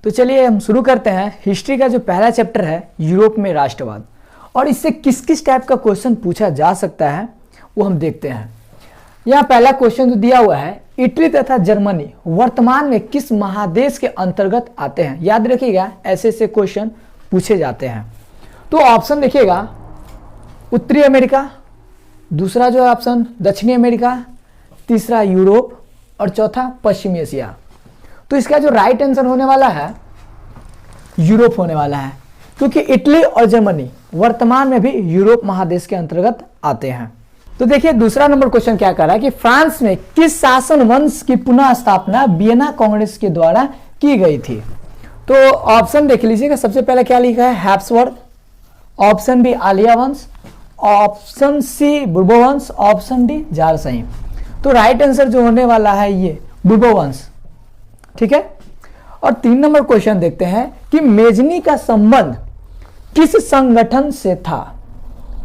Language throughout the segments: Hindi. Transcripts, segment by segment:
तो चलिए हम शुरू करते हैं। हिस्ट्री का जो पहला चैप्टर है यूरोप में राष्ट्रवाद, और इससे किस किस टाइप का क्वेश्चन पूछा जा सकता है वो हम देखते हैं। यहाँ पहला क्वेश्चन जो दिया हुआ है, इटली तथा जर्मनी वर्तमान में किस महादेश के अंतर्गत आते हैं। याद रखिएगा ऐसे ऐसे क्वेश्चन पूछे जाते हैं। तो ऑप्शन देखिएगा, उत्तरी अमेरिका, दूसरा जो है ऑप्शन दक्षिणी अमेरिका, तीसरा यूरोप और चौथा पश्चिमी एशिया। तो इसका जो राइट आंसर होने वाला है यूरोप होने वाला है, क्योंकि इटली और जर्मनी वर्तमान में भी यूरोप महादेश के अंतर्गत आते हैं। तो देखिए दूसरा नंबर क्वेश्चन क्या कर रहा है कि फ्रांस में किस शासन वंश की पुनः स्थापना वियना कांग्रेस के द्वारा की गई थी। तो ऑप्शन देख लीजिएगा, सबसे पहले क्या लिखा है हैब्सबर्ग, ऑप्शन बी आलिया वंश, ऑप्शन सी बुर्बो वंश, ऑप्शन डी जारसई। तो राइट आंसर जो होने वाला है ये बुर्बो वंश, ठीक है। और 3 नंबर क्वेश्चन देखते हैं कि मेजनी का संबंध किस संगठन से था।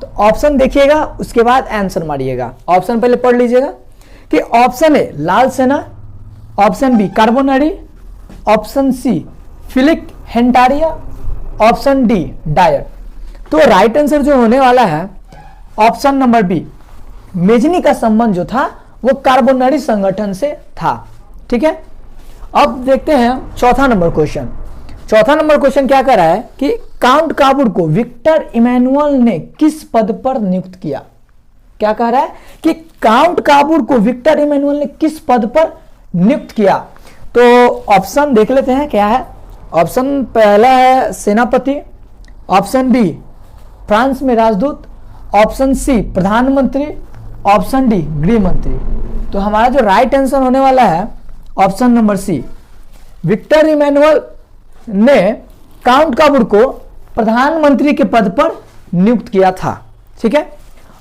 तो ऑप्शन देखिएगा उसके बाद आंसर मारिएगा। ऑप्शन पहले पढ़ लीजिएगा कि option A Lal Sena, option B Carbonari, option C Filiki Eteria, option D Dyer. तो राइट आंसर जो होने वाला है ऑप्शन नंबर बी, मेजनी का संबंध जो था वो कार्बोनरी संगठन से था, ठीक है। अब देखते हैं चौथा नंबर क्वेश्चन। चौथा नंबर क्वेश्चन क्या कर रहा है कि काउंट काबूर को विक्टर इमैनुअल ने किस पद पर नियुक्त किया। क्या कह रहा है कि काउंट काबूर को विक्टर इमैनुअल ने किस पद पर नियुक्त किया। तो ऑप्शन देख लेते हैं क्या है। ऑप्शन पहला है सेनापति, ऑप्शन बी फ्रांस में राजदूत, ऑप्शन सी प्रधानमंत्री, ऑप्शन डी गृह मंत्री। तो हमारा जो राइट आंसर होने वाला है option number C, Victor Emmanuel ने काउंट काबूर को प्रधानमंत्री के पद पर नियुक्त किया था, ठीक है।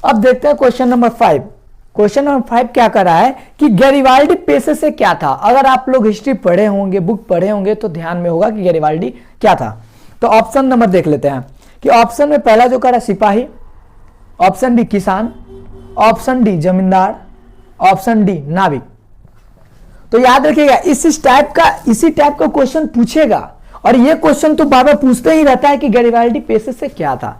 अब देखते हैं क्वेश्चन नंबर 5। क्वेश्चन नंबर 5 क्या कर रहा है कि गैरिबाल्डी पेशे से क्या था। अगर आप लोग हिस्ट्री पढ़े होंगे, बुक पढ़े होंगे तो ध्यान में होगा कि गैरिबाल्डी क्या था। तो ऑप्शन नंबर देख लेते हैं कि ऑप्शन में पहला जो कर रहा है सिपाही, ऑप्शन बी किसान, ऑप्शन डी जमींदार, ऑप्शन डी नाविक। तो याद रखिएगा इसी टाइप का क्वेश्चन पूछेगा, और ये क्वेश्चन तो बार बार पूछते ही रहता है कि गैरिबाल्डी पेशे से क्या था।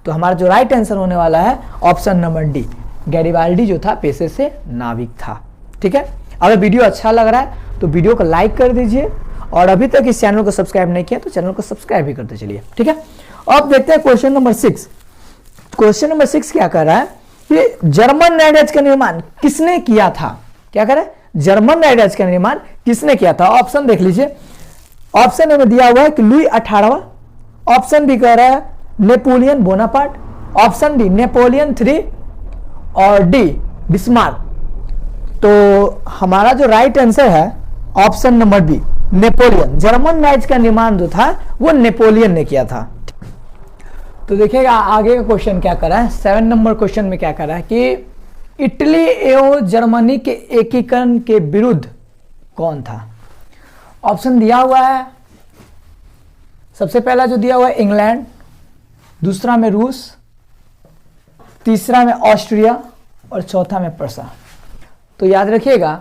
तो हमारा जो राइट आंसर होने वाला है ऑप्शन नंबर डी, गैरिबाल्डी जो था पेशे से नाविक था, ठीक है। अगर वीडियो अच्छा लग रहा है तो वीडियो को लाइक कर दीजिए, और अभी तक इस चैनल को सब्सक्राइब नहीं किया तो चैनल को सब्सक्राइब भी करते चलिए, ठीक है। अब देखते हैं क्वेश्चन नंबर 6। क्वेश्चन नंबर 6 क्या कर रहा है कि जर्मन राज्य का निर्माण किसने किया था। क्या कर रहा है, जर्मन राज्य का निर्माण किसने किया था। ऑप्शन देख लीजिए। ऑप्शन में दिया हुआ है कि लुई 18वां, ऑप्शन बी कह रहा है Napoleon Bonaparte, option D Napoleon 3 और डी बिस्मार्क। तो हमारा जो राइट आंसर है option number B, Napoleon. German राज्य का निर्माण जो था वो नेपोलियन ने किया था। तो देखिएगा आगे का क्वेश्चन क्या कर रहा है। 7 नंबर क्वेश्चन में क्या कर रहा है कि इटली एवं जर्मनी के एकीकरण के विरुद्ध कौन था। ऑप्शन दिया हुआ है, सबसे पहला जो दिया हुआ है इंग्लैंड, दूसरा में रूस, तीसरा में ऑस्ट्रिया और चौथा में प्रसा। तो याद रखिएगा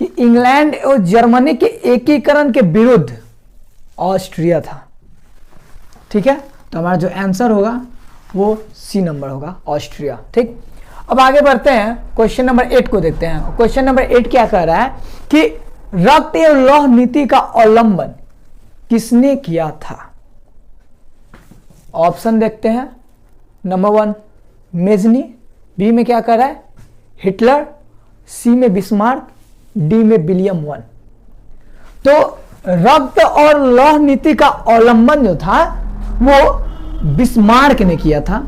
कि इंग्लैंड एवं जर्मनी के एकीकरण के विरुद्ध ऑस्ट्रिया था, ठीक है। तो हमारा जो आंसर होगा वो सी नंबर होगा, ऑस्ट्रिया, ठीक। अब आगे बढ़ते हैं, क्वेश्चन नंबर 8 को देखते हैं। क्वेश्चन नंबर 8 क्या कह रहा है कि रक्त एवं लौह नीति का अवलंबन किसने किया था। ऑप्शन देखते हैं। नंबर 1 मेजनी, बी में क्या कह रहा है हिटलर, सी में बिस्मार्क, डी में विलियम वन। तो रक्त और लौह नीति का अवलंबन जो था वो बिस्मार्क ने किया था,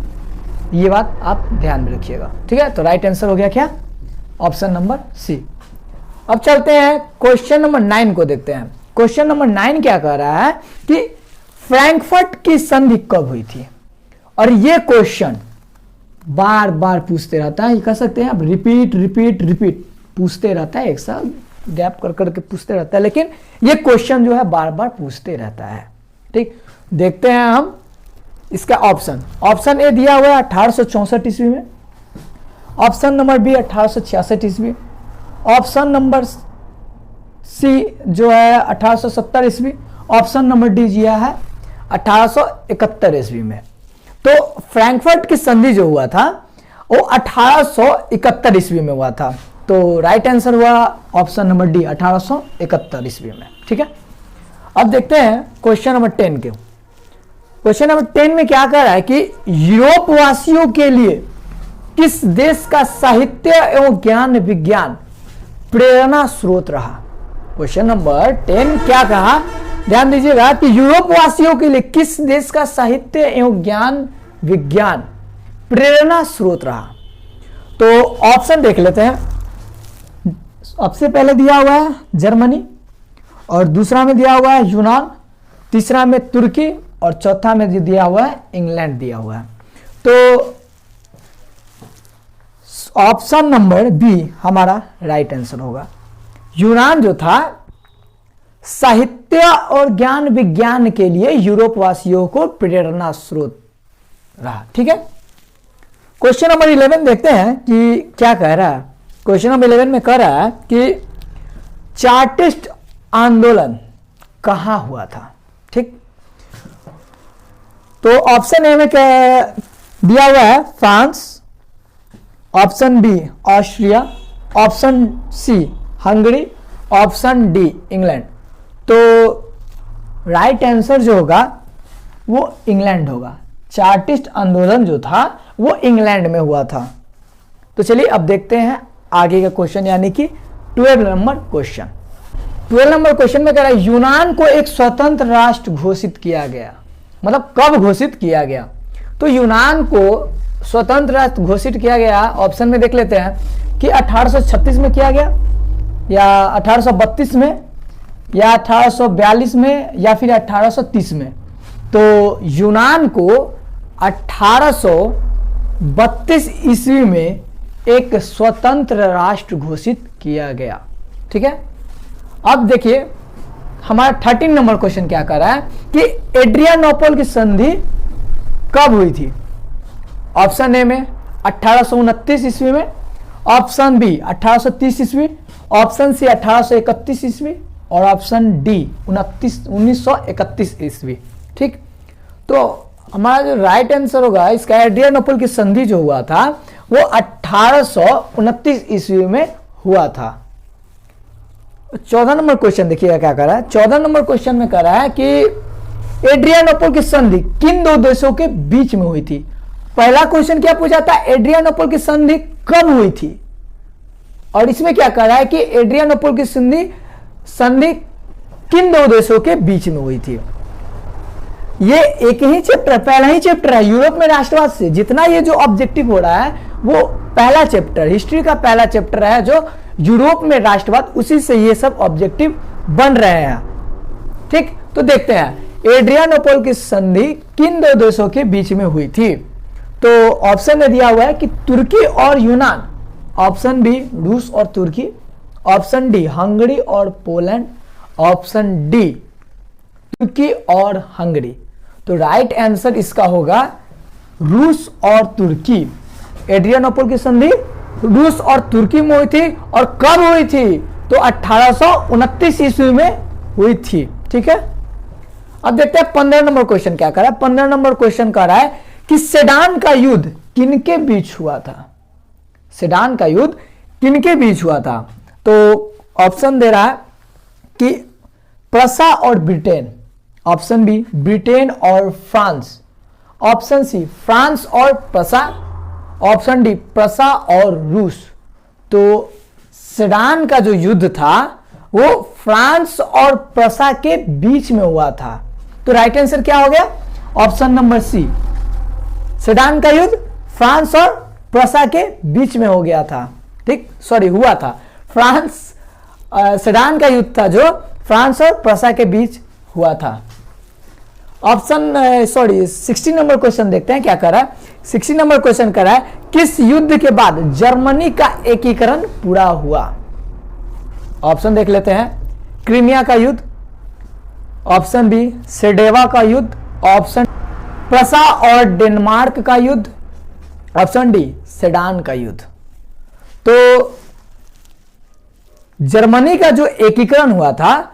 ये बात आप ध्यान में रखिएगा, ठीक है। तो राइट आंसर हो गया क्या, ऑप्शन नंबर सी। अब चलते हैं क्वेश्चन नंबर 9 को देखते हैं। क्वेश्चन नंबर 9 क्या कह रहा है कि फ्रैंकफर्ट की संधि कब हुई थी। और ये क्वेश्चन बार बार पूछते रहता है, ये कह सकते हैं आप रिपीट पूछते रहता है, एक साल गैप कर करके पूछते रहता है, लेकिन ये क्वेश्चन जो है बार बार पूछते रहता है, ठीक। देखते हैं हम इसका ऑप्शन। ऑप्शन ए दिया हुआ है 1864 ईस्वी में, ऑप्शन नंबर बी 1866 ईस्वी, ऑप्शन नंबर सी जो है 1870 ईस्वी, ऑप्शन नंबर डी दिया है 1871 ईस्वी में। तो फ्रैंकफर्ट की संधि जो हुआ था वो 1871 ईस्वी में हुआ था। तो राइट आंसर हुआ ऑप्शन नंबर डी 1871 ईस्वी में। ठीक है, अब देखते हैं क्वेश्चन नंबर 10 के। क्वेश्चन नंबर 10 में क्या कह रहा है कि यूरोप वासियों के लिए किस देश का साहित्य एवं ज्ञान विज्ञान प्रेरणा स्रोत रहा। क्वेश्चन नंबर 10 क्या कहा, ध्यान दीजिएगा कि यूरोप वासियों के लिए किस देश का साहित्य एवं ज्ञान विज्ञान प्रेरणा स्रोत रहा। तो ऑप्शन देख लेते हैं। सबसे पहले दिया हुआ है जर्मनी, और दूसरा में दिया हुआ है यूनान, तीसरा में तुर्की, और चौथा में दिया हुआ है इंग्लैंड दिया हुआ है। तो ऑप्शन नंबर बी हमारा राइट आंसर होगा। यूनान जो था साहित्य और ज्ञान विज्ञान के लिए यूरोप वासियों को प्रेरणा स्रोत रहा। ठीक है, क्वेश्चन नंबर 11 देखते हैं कि क्या कह रहा है। क्वेश्चन नंबर 11 में कह रहा है कि चार्टिस्ट आंदोलन कहां हुआ था। ठीक, तो ऑप्शन ए में क्या दिया हुआ है France, option B Austria, option C Hungary, option D England. तो राइट आंसर जो होगा वो इंग्लैंड होगा। चार्टिस्ट आंदोलन जो था वो इंग्लैंड में हुआ था। तो चलिए अब देखते हैं आगे का क्वेश्चन, यानी कि 12 नंबर क्वेश्चन। 12 नंबर क्वेश्चन में कह रहा है यूनान को एक स्वतंत्र राष्ट्र घोषित किया गया। मतलब कब घोषित किया गया। तो यूनान को स्वतंत्र राष्ट्र घोषित किया गया, ऑप्शन में देख लेते हैं कि 1836 में किया गया, या 1832 में, या 1842 में, या फिर 1830 में। तो यूनान को 1832 ईस्वी में एक स्वतंत्र राष्ट्र घोषित किया गया। ठीक है, अब देखिए हमारा 13 नंबर क्वेश्चन क्या कर रहा है कि एड्रियानोपल की संधि कब हुई थी। ऑप्शन ए में 1829 ईस्वी में, ऑप्शन बी 1830 ईस्वी, ऑप्शन सी 1831 ईस्वी, और ऑप्शन डी 1931 ईस्वी। ठीक, तो हमारा जो राइट आंसर होगा इसका एड्रियानोपल की संधि जो हुआ था वो 1829 ईस्वी में हुआ था। 14 नंबर क्वेश्चन देखिएगा क्या कर रहा है। 14 नंबर क्वेश्चन में कह रहा है कि एड्रियानोपल की संधि किन दो देशों के बीच में हुई थी। पहला क्वेश्चन क्या पूछा था, एड्रियानोपल की संधि कब हुई थी, और इसमें क्या कह रहा है कि एड्रियानोपल की संधि किन दो देशों के बीच में हुई थी। ये एक ही चैप्टर, पहला ही चैप्टर है यूरोप में राष्ट्रवाद से। जितना ये जो ऑब्जेक्टिव हो रहा है वो पहला चैप्टर, हिस्ट्री का पहला चैप्टर है जो यूरोप में राष्ट्रवाद, उसी से ये सब ऑब्जेक्टिव बन रहे हैं। ठीक, तो देखते हैं एड्रियानोपल की संधि किन दो देशों के बीच में हुई थी। तो ऑप्शन में दिया हुआ है कि तुर्की और यूनान, ऑप्शन बी रूस और तुर्की, ऑप्शन डी हंगरी और पोलैंड, ऑप्शन डी तुर्की और हंगरी। तो राइट आंसर इसका होगा रूस और तुर्की। एड्रियानोपल की संधि रूस और तुर्की में हुई थी, और कब हुई थी, तो 1829 ईस्वी में हुई थी। ठीक है, अब देखते हैं 15 नंबर क्वेश्चन क्या कर रहा है। 15 नंबर क्वेश्चन कह रहा है कि सेडान का युद्ध किनके बीच हुआ था। सेडान का युद्ध किनके बीच हुआ था। तो ऑप्शन दे रहा है कि प्रसा और ब्रिटेन, ऑप्शन बी ब्रिटेन और फ्रांस, ऑप्शन सी फ्रांस और प्रसा, ऑप्शन डी प्रसा और रूस। तो सेडान का जो युद्ध था वो फ्रांस और प्रसा के बीच में हुआ था। तो राइट आंसर क्या हो गया, ऑप्शन नंबर सी, सेडान का युद्ध फ्रांस और प्रसा के बीच में हो गया था। ठीक, सॉरी हुआ था, फ्रांस सेडान का युद्ध था जो फ्रांस और प्रसा के बीच हुआ था। ऑप्शन 16 नंबर क्वेश्चन देखते हैं क्या कर रहा है। 16 नंबर क्वेश्चन कर रहा है किस युद्ध के बाद जर्मनी का एकीकरण पूरा हुआ। ऑप्शन देख लेते हैं, क्रीमिया का युद्ध, ऑप्शन बी सेडेवा का युद्ध, ऑप्शन प्रसा और डेनमार्क का युद्ध, ऑप्शन डी सेडान का युद्ध। तो जर्मनी का जो एकीकरण हुआ था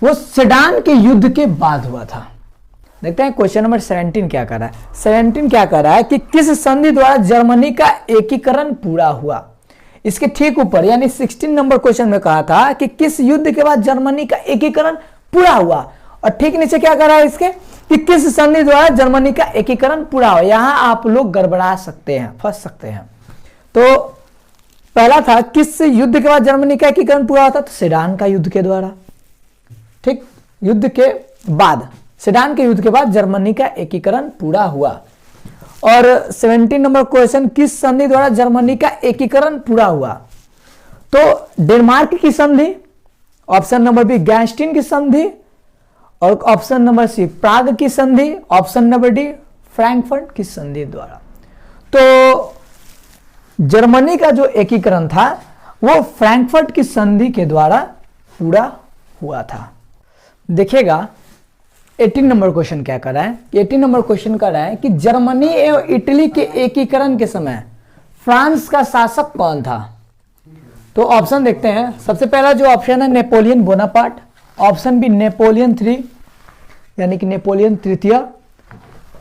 वो सेडान के युद्ध के बाद हुआ था। देखते हैं क्वेश्चन नंबर 17 क्या कर रहा है। 17 क्या कर रहा है कि किस संधि द्वारा जर्मनी का एकीकरण पूरा हुआ। इसके ठीक ऊपर यानी 16 नंबर क्वेश्चन में कहा था कि किस युद्ध के बाद जर्मनी का एकीकरण पूरा हुआ, और ठीक नीचे क्या कर रहा है इसके कि किस संधि द्वारा जर्मनी का एकीकरण पूरा हुआ। यहां आप लोग गड़बड़ा सकते हैं, फंस सकते हैं। तो पहला था किस युद्ध के बाद जर्मनी का एकीकरण पूरा होता, तो सेडान का युद्ध के द्वारा। ठीक, युद्ध के बाद, सेडान के युद्ध के बाद जर्मनी का एकीकरण पूरा हुआ। और 17 नंबर क्वेश्चन किस संधि द्वारा जर्मनी का एकीकरण पूरा हुआ, तो डेनमार्क की संधि, ऑप्शन नंबर बी गैस्टिन की संधि, और ऑप्शन नंबर सी प्राग की संधि, ऑप्शन नंबर डी फ्रैंकफर्ट की संधि द्वारा। तो जर्मनी का जो एकीकरण था वो फ्रैंकफर्ट की संधि के द्वारा पूरा हुआ था। देखिएगा 18 नंबर क्वेश्चन क्या कर रहा है। 18 नंबर क्वेश्चन कर रहा है कि जर्मनी एवं इटली के एकीकरण के समय फ्रांस का शासक कौन था। तो ऑप्शन देखते हैं। सबसे पहला जो ऑप्शन है Napoleon Bonaparte, option B Napoleon 3 यानी कि नेपोलियन तृतीय,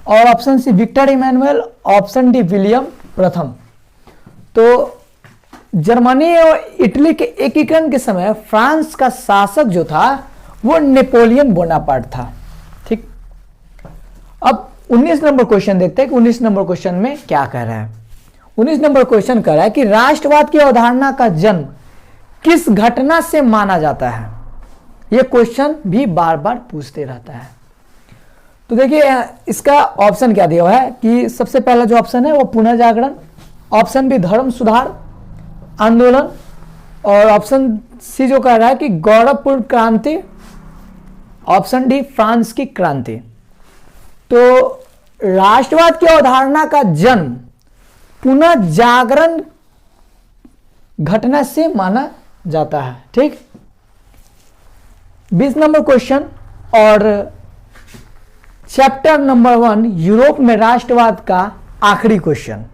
और option C Victor Emmanuel, option D William प्रथम। तो जर्मनी और इटली के एकीकरण के समय फ्रांस का शासक जो था वो नेपोलियन बोनापार्ट था। ठीक, अब 19 नंबर क्वेश्चन देखते हैं कि 19 नंबर क्वेश्चन में क्या कह रहा है। 19 नंबर क्वेश्चन कह रहा है कि राष्ट्रवाद की अवधारणा का जन्म किस घटना से माना जाता है। यह क्वेश्चन भी बार बार पूछते रहता है। तो देखिए इसका ऑप्शन क्या दिया हुआ है कि सबसे पहला जो ऑप्शन है वो पुनः जागरण, ऑप्शन बी धर्म सुधार आंदोलन, और ऑप्शन सी जो कह रहा है कि गौरवपूर्ण क्रांति, ऑप्शन डी फ्रांस की क्रांति। तो राष्ट्रवाद की अवधारणा का जन्म पुनः जागरण घटना से माना जाता है। ठीक, 20 नंबर क्वेश्चन और चैप्टर नंबर 1 यूरोप में राष्ट्रवाद का आखिरी क्वेश्चन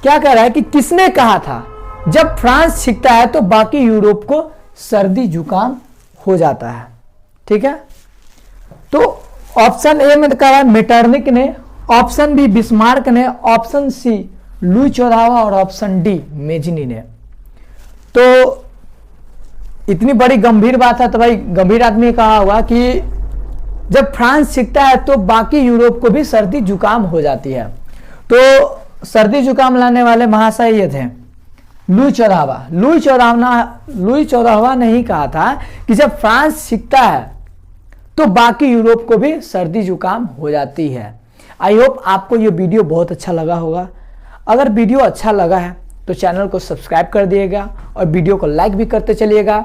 क्या कह रहा है कि किसने कहा था जब फ्रांस छिकता है तो बाकी यूरोप को सर्दी जुकाम हो जाता है। ठीक है, तो ऑप्शन ए में कहा है मेटरनिक ने, ऑप्शन बी बिस्मार्क ने, ऑप्शन सी लुई 14वां और ऑप्शन डी मेजिनी ने। तो इतनी बड़ी गंभीर बात है तो भाई गंभीर आदमी कहा हुआ कि जब फ्रांस छिकता है तो बाकी यूरोप को भी सर्दी जुकाम हो जाती है। तो सर्दी जुकाम लाने वाले महाशय ये थे लुई 14वां। लुई 14वां ने ही कहा था कि जब फ्रांस छिकता है तो बाकी यूरोप को भी सर्दी जुकाम हो जाती है। आई होप आपको ये वीडियो बहुत अच्छा लगा होगा। अगर वीडियो अच्छा लगा है तो चैनल को सब्सक्राइब कर दिएगा और वीडियो को लाइक भी करते चलिएगा।